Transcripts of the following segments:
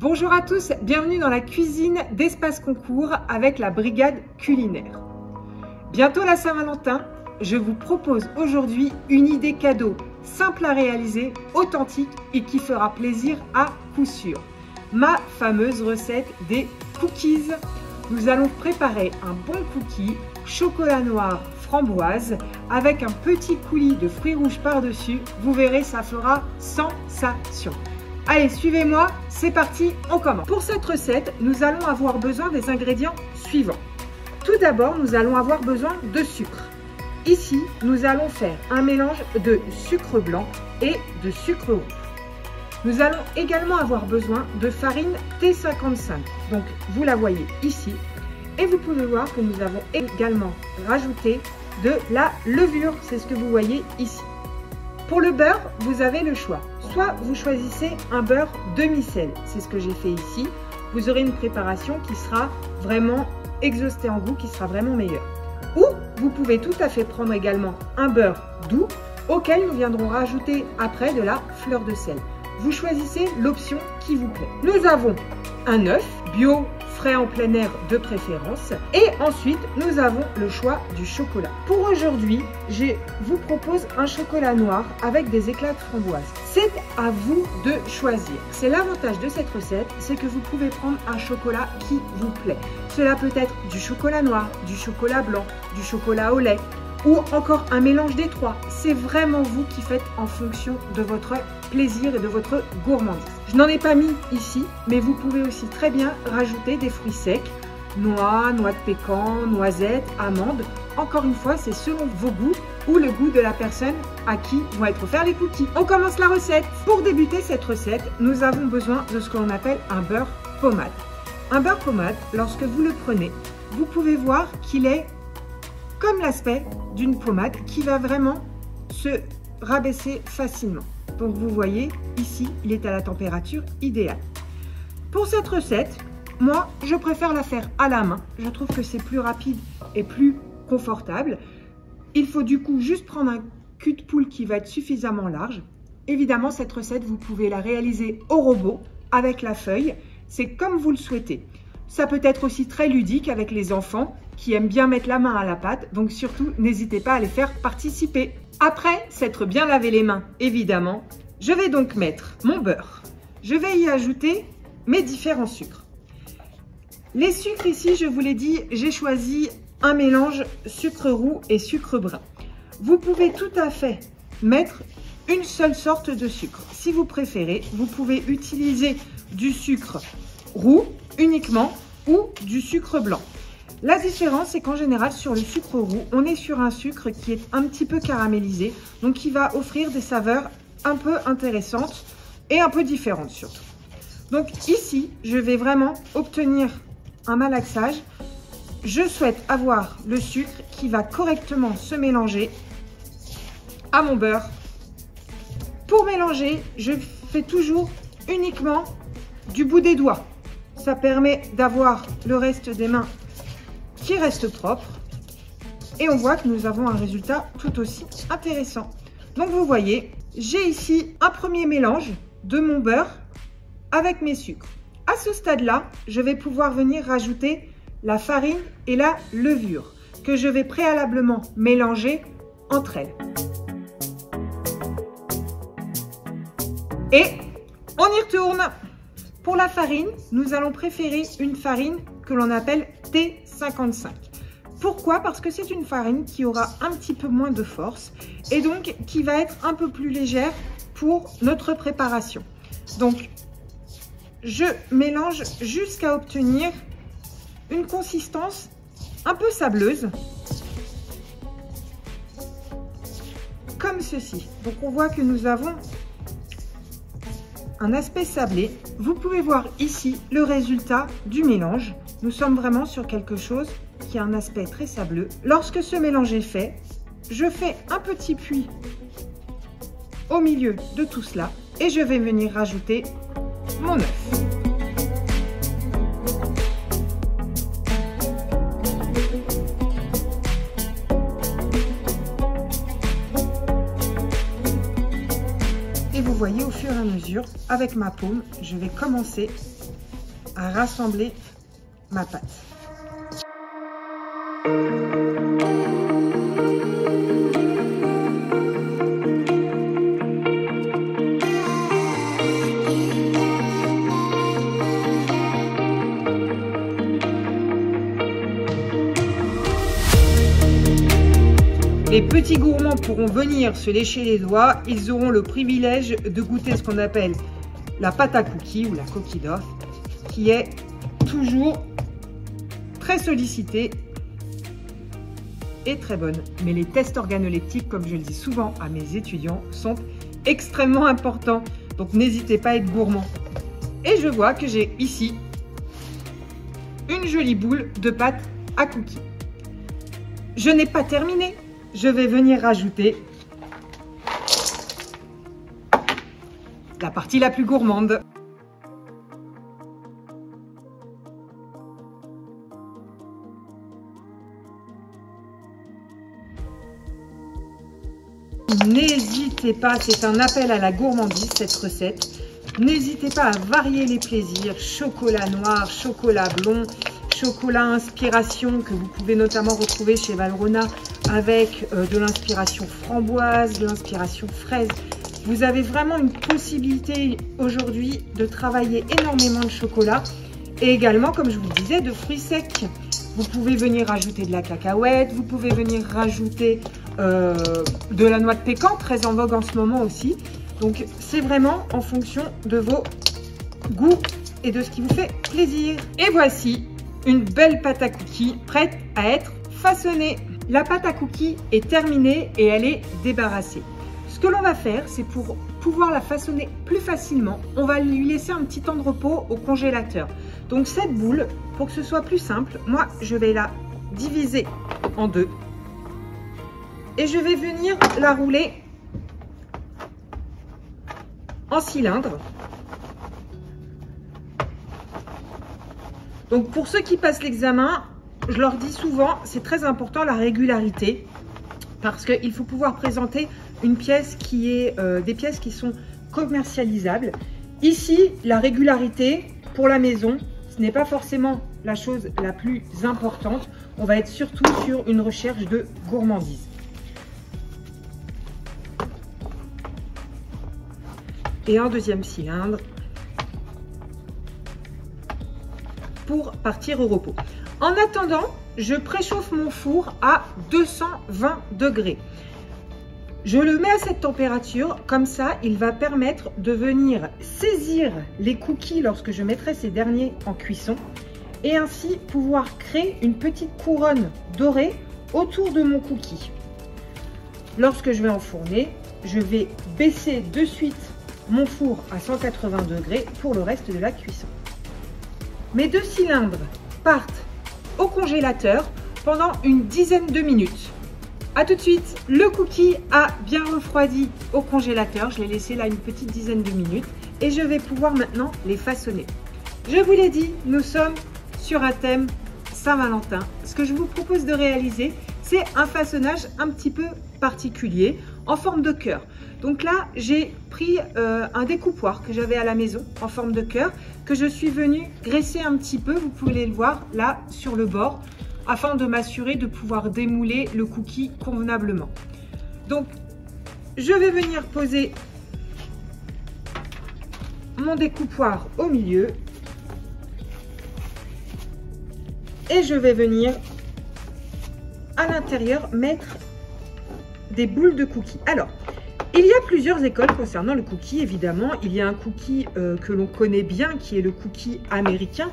Bonjour à tous, bienvenue dans la cuisine d'Espace Concours avec la brigade culinaire. Bientôt la Saint-Valentin, je vous propose aujourd'hui une idée cadeau simple à réaliser, authentique et qui fera plaisir à coup sûr. Ma fameuse recette des cookies. Nous allons préparer un bon cookie chocolat noir framboise avec un petit coulis de fruits rouges par-dessus. Vous verrez, ça fera sensation. Allez, suivez-moi, c'est parti, on commence. Pour cette recette, nous allons avoir besoin des ingrédients suivants. Tout d'abord, nous allons avoir besoin de sucre. Ici, nous allons faire un mélange de sucre blanc et de sucre roux. Nous allons également avoir besoin de farine T55. Donc, vous la voyez ici. Et vous pouvez voir que nous avons également rajouté de la levure. C'est ce que vous voyez ici. Pour le beurre, vous avez le choix. Soit vous choisissez un beurre demi-sel, c'est ce que j'ai fait ici. Vous aurez une préparation qui sera vraiment exhaustée en goût, qui sera vraiment meilleure. Ou vous pouvez tout à fait prendre également un beurre doux auquel nous viendrons rajouter après de la fleur de sel. Vous choisissez l'option qui vous plaît. Nous avons un œuf bio, frais en plein air de préférence. Et ensuite, nous avons le choix du chocolat. Pour aujourd'hui, je vous propose un chocolat noir avec des éclats de framboise. C'est à vous de choisir. C'est l'avantage de cette recette, c'est que vous pouvez prendre un chocolat qui vous plaît. Cela peut être du chocolat noir, du chocolat blanc, du chocolat au lait ou encore un mélange des trois. C'est vraiment vous qui faites en fonction de votre plaisir et de votre gourmandise. Je n'en ai pas mis ici, mais vous pouvez aussi très bien rajouter des fruits secs, noix, noix de pécan, noisettes, amandes. Encore une fois, c'est selon vos goûts ou le goût de la personne à qui vont être offerts les cookies. On commence la recette. Pour débuter cette recette, nous avons besoin de ce que l'on appelle un beurre pommade. Un beurre pommade, lorsque vous le prenez, vous pouvez voir qu'il est comme l'aspect d'une pommade qui va vraiment se rabaisser facilement. Donc vous voyez, ici, il est à la température idéale. Pour cette recette, moi, je préfère la faire à la main. Je trouve que c'est plus rapide et plus confortable. Il faut du coup juste prendre un cul de poule qui va être suffisamment large. Évidemment, cette recette, vous pouvez la réaliser au robot avec la feuille. C'est comme vous le souhaitez. Ça peut être aussi très ludique avec les enfants qui aiment bien mettre la main à la pâte. Donc surtout, n'hésitez pas à les faire participer. Après s'être bien lavé les mains, évidemment, je vais donc mettre mon beurre. Je vais y ajouter mes différents sucres. Les sucres ici, je vous l'ai dit, j'ai choisi un mélange sucre roux et sucre brun. Vous pouvez tout à fait mettre une seule sorte de sucre. Si vous préférez, vous pouvez utiliser du sucre roux uniquement ou du sucre blanc. La différence, c'est qu'en général, sur le sucre roux, on est sur un sucre qui est un petit peu caramélisé, donc qui va offrir des saveurs un peu intéressantes et un peu différentes surtout. Donc ici, je vais vraiment obtenir un malaxage. Je souhaite avoir le sucre qui va correctement se mélanger à mon beurre. Pour mélanger, je fais toujours uniquement du bout des doigts. Ça permet d'avoir le reste des mains qui reste propre et on voit que nous avons un résultat tout aussi intéressant. Donc vous voyez, j'ai ici un premier mélange de mon beurre avec mes sucres. À ce stade-là, je vais pouvoir venir rajouter la farine et la levure que je vais préalablement mélanger entre elles. Et on y retourne. Pour la farine, nous allons préférer une farine que l'on appelle T55. Pourquoi? Parce que c'est une farine qui aura un petit peu moins de force et donc qui va être un peu plus légère pour notre préparation. Donc, je mélange jusqu'à obtenir une consistance un peu sableuse, comme ceci. Donc, on voit que nous avons un aspect sablé. Vous pouvez voir ici le résultat du mélange. Nous sommes vraiment sur quelque chose qui a un aspect très sableux. Lorsque ce mélange est fait, je fais un petit puits au milieu de tout cela et je vais venir rajouter mon œuf. Et vous voyez au fur et à mesure, avec ma paume, je vais commencer à rassembler ma pâte. Les petits gourmands pourront venir se lécher les doigts. Ils auront le privilège de goûter ce qu'on appelle la pâte à cookies ou la coquille d'œuf, qui est toujours très sollicitée et très bonne. Mais les tests organoleptiques, comme je le dis souvent à mes étudiants, sont extrêmement importants. Donc n'hésitez pas à être gourmand. Et je vois que j'ai ici une jolie boule de pâte à cookies. Je n'ai pas terminé. Je vais venir rajouter la partie la plus gourmande. N'hésitez pas, c'est un appel à la gourmandise cette recette. N'hésitez pas à varier les plaisirs, chocolat noir, chocolat blond, chocolat inspiration que vous pouvez notamment retrouver chez Valrhona avec de l'inspiration framboise, de l'inspiration fraise. Vous avez vraiment une possibilité aujourd'hui de travailler énormément de chocolat et également, comme je vous le disais, de fruits secs. Vous pouvez venir rajouter de la cacahuète, vous pouvez venir rajouter de la noix de pécan, très en vogue en ce moment aussi. Donc c'est vraiment en fonction de vos goûts et de ce qui vous fait plaisir. Et voici une belle pâte à cookies prête à être façonnée. La pâte à cookies est terminée et elle est débarrassée. Ce que l'on va faire, c'est pour pouvoir la façonner plus facilement, on va lui laisser un petit temps de repos au congélateur. Donc cette boule, pour que ce soit plus simple, moi je vais la diviser en deux et je vais venir la rouler en cylindre. Donc pour ceux qui passent l'examen, je leur dis souvent, c'est très important la régularité parce qu'il faut pouvoir présenter une pièce qui est des pièces qui sont commercialisables. Ici, la régularité pour la maison, ce n'est pas forcément la chose la plus importante. On va être surtout sur une recherche de gourmandise. Et un deuxième cylindre pour partir au repos. En attendant, je préchauffe mon four à 220 degrés. Je le mets à cette température, comme ça, il va permettre de venir saisir les cookies lorsque je mettrai ces derniers en cuisson et ainsi pouvoir créer une petite couronne dorée autour de mon cookie. Lorsque je vais enfourner, je vais baisser de suite mon four à 180 degrés pour le reste de la cuisson. Mes deux cylindres partent au congélateur pendant une dizaine de minutes. A tout de suite, le cookie a bien refroidi au congélateur. Je l'ai laissé là une petite dizaine de minutes et je vais pouvoir maintenant les façonner. Je vous l'ai dit, nous sommes sur un thème Saint-Valentin. Ce que je vous propose de réaliser, c'est un façonnage un petit peu particulier en forme de cœur. Donc là, j'ai pris un découpoir que j'avais à la maison en forme de cœur que je suis venue graisser un petit peu. Vous pouvez le voir là sur le bord, afin de m'assurer de pouvoir démouler le cookie convenablement. Donc, je vais venir poser mon découpoir au milieu et je vais venir à l'intérieur mettre des boules de cookies. Alors, il y a plusieurs écoles concernant le cookie, évidemment. Il y a un cookie que l'on connaît bien, qui est le cookie américain,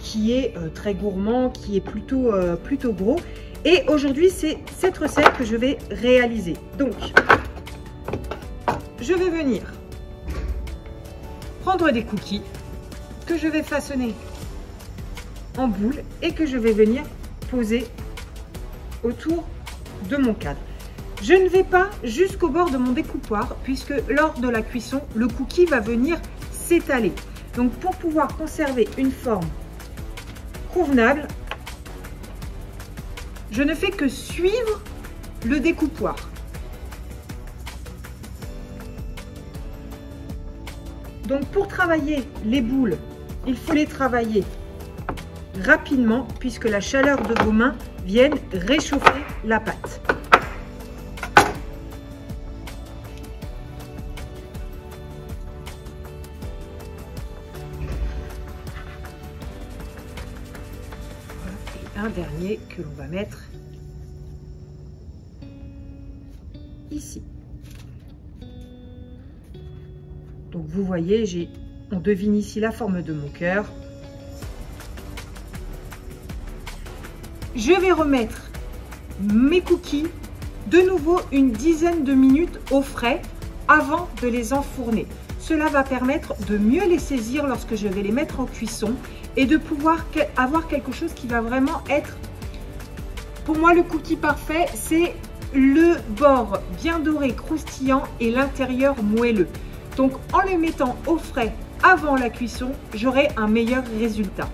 qui est très gourmand, qui est plutôt gros. Et aujourd'hui, c'est cette recette que je vais réaliser. Donc, je vais venir prendre des cookies que je vais façonner en boules et que je vais venir poser autour de mon cadre. Je ne vais pas jusqu'au bord de mon découpoir puisque lors de la cuisson, le cookie va venir s'étaler. Donc, pour pouvoir conserver une forme convenable, je ne fais que suivre le découpoir. Donc pour travailler les boules il faut les travailler rapidement puisque la chaleur de vos mains vienne réchauffer la pâte. Voilà, et un dernier que l'on va mettre ici. Donc vous voyez, on devine ici la forme de mon cœur. Je vais remettre mes cookies de nouveau une dizaine de minutes au frais avant de les enfourner. Cela va permettre de mieux les saisir lorsque je vais les mettre en cuisson et de pouvoir avoir quelque chose qui va vraiment être, pour moi, le cookie parfait, c'est le bord bien doré, croustillant et l'intérieur moelleux. Donc en les mettant au frais avant la cuisson, j'aurai un meilleur résultat.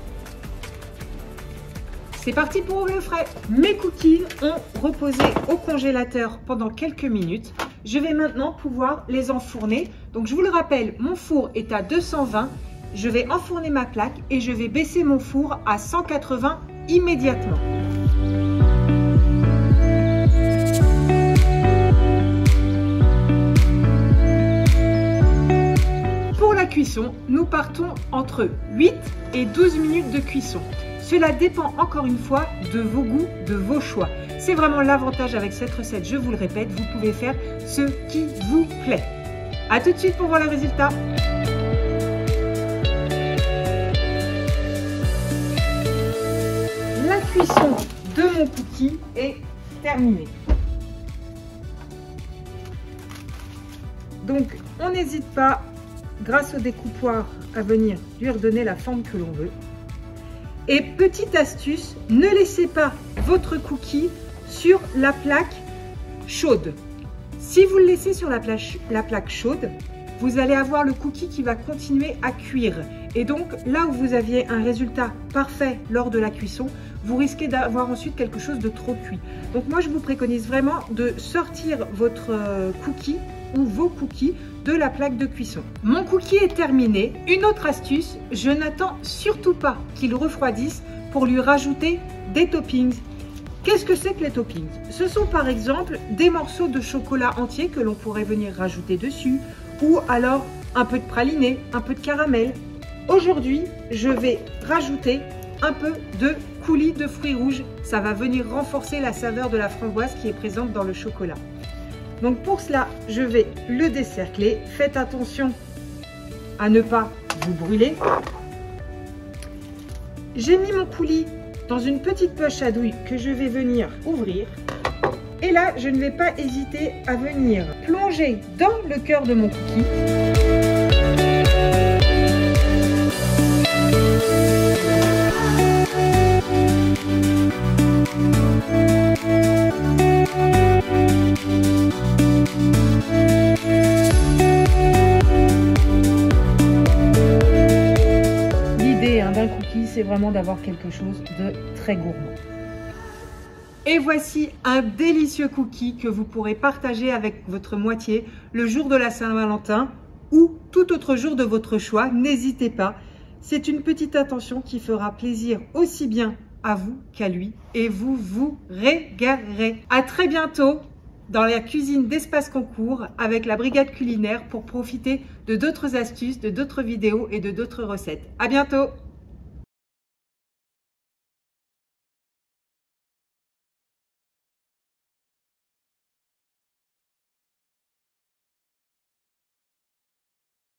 C'est parti pour le frais. Mes cookies ont reposé au congélateur pendant quelques minutes. Je vais maintenant pouvoir les enfourner. Donc je vous le rappelle, mon four est à 220. Je vais enfourner ma plaque et je vais baisser mon four à 180 immédiatement. Pour la cuisson, nous partons entre 8 et 12 minutes de cuisson. Cela dépend encore une fois de vos goûts, de vos choix. C'est vraiment l'avantage avec cette recette, je vous le répète, vous pouvez faire ce qui vous plaît. A tout de suite pour voir le résultat. La cuisson de mon cookie est terminée. Donc on n'hésite pas, grâce au découpoir, à venir lui redonner la forme que l'on veut. Et petite astuce, ne laissez pas votre cookie sur la plaque chaude. Si vous le laissez sur la plaque chaude, vous allez avoir le cookie qui va continuer à cuire. Et donc, là où vous aviez un résultat parfait lors de la cuisson, vous risquez d'avoir ensuite quelque chose de trop cuit. Donc moi, je vous préconise vraiment de sortir votre cookie ou vos cookies de la plaque de cuisson. Mon cookie est terminé. Une autre astuce, je n'attends surtout pas qu'il refroidisse pour lui rajouter des toppings. Qu'est-ce que c'est que les toppings? Ce sont par exemple des morceaux de chocolat entier que l'on pourrait venir rajouter dessus, ou alors un peu de praliné, un peu de caramel. Aujourd'hui, je vais rajouter un peu de coulis de fruits rouges. Ça va venir renforcer la saveur de la framboise qui est présente dans le chocolat. Donc pour cela, je vais le décercler. Faites attention à ne pas vous brûler. J'ai mis mon coulis dans une petite poche à douille que je vais venir ouvrir. Et là, je ne vais pas hésiter à venir plonger dans le cœur de mon cookie. L'idée d'un cookie, c'est vraiment d'avoir quelque chose de très gourmand. Et voici un délicieux cookie que vous pourrez partager avec votre moitié le jour de la Saint-Valentin ou tout autre jour de votre choix. N'hésitez pas, c'est une petite attention qui fera plaisir aussi bien à vous qu'à lui et vous vous régalerez. À très bientôt dans la cuisine d'Espace Concours avec la Brigade Culinaire pour profiter de d'autres astuces, de d'autres vidéos et de d'autres recettes. À bientôt!